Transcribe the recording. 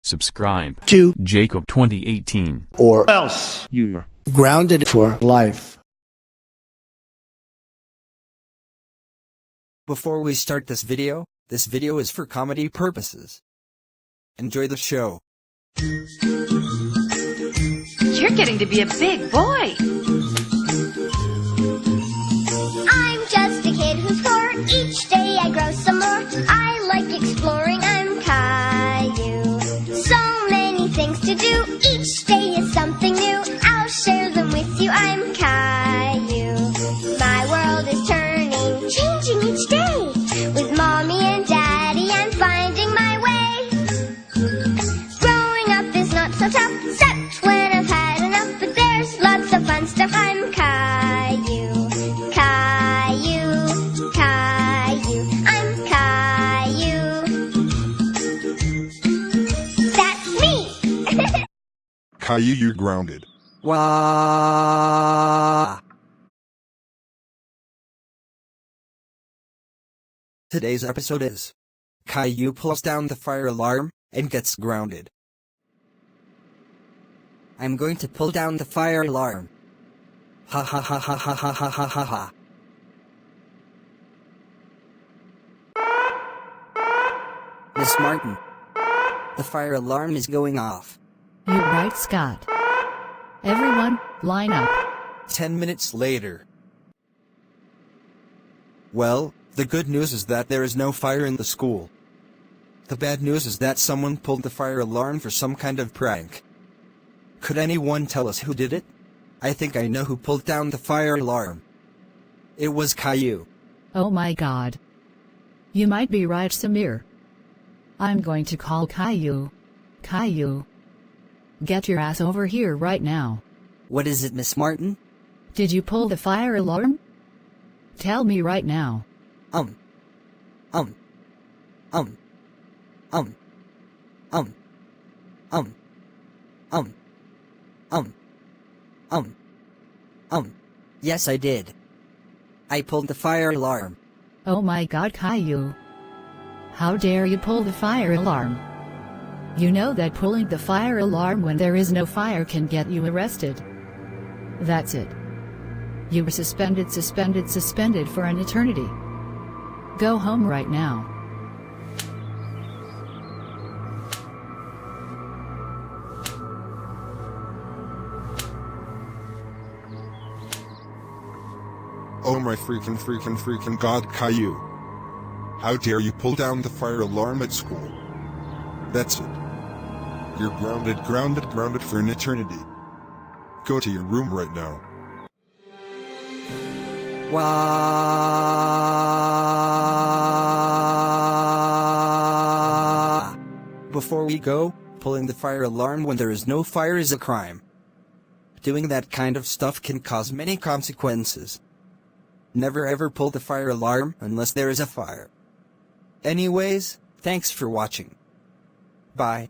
Subscribe to Jacob 2018 or else you're grounded for life. Before we start this video is for comedy purposes. Enjoy the show. You're getting to be a big boy. I'm just a kid who's 4. Each day I grow some more. I like exploring. I'm Caillou. So many things to do. Each day is something new. I'll share them with you. I'm Caillou. My world is turning, changing each day. With mommy and daddy, I'm finding my way. Growing up is not so tough, except when I've had enough. But there's lots of fun stuff. I'm Caillou. Caillou, Caillou, I'm Caillou. That's me! Caillou, you're grounded. Wah! Today's episode is Caillou pulls down the fire alarm and gets grounded. I'm going to pull down the fire alarm. Ha ha ha ha ha ha ha ha ha ha. Miss Martin, the fire alarm is going off. You're right, Scott. Everyone, line up. 10 minutes later. Well, the good news is that there is no fire in the school. The bad news is that someone pulled the fire alarm for some kind of prank. Could anyone tell us who did it? I think I know who pulled down the fire alarm. It was Caillou. Oh my God. You might be right, Samir. I'm going to call Caillou. Caillou. Get your ass over here right now. What is it, Miss Martin? Did you pull the fire alarm? Tell me right now. Um. Um. Um. Um. Um. Um. Um. Um. Um. Um. Yes, I did. I pulled the fire alarm. Oh my God, Caillou. How dare you pull the fire alarm? You know that pulling the fire alarm when there is no fire can get you arrested. That's it. You were suspended for an eternity. Go home right now. Oh my freaking God, Caillou. How dare you pull down the fire alarm at school? That's it. You're grounded for an eternity. Go to your room right now. Wah! Before we go, pulling the fire alarm when there is no fire is a crime. Doing that kind of stuff can cause many consequences. Never ever pull the fire alarm unless there is a fire. Anyways, thanks for watching. Bye.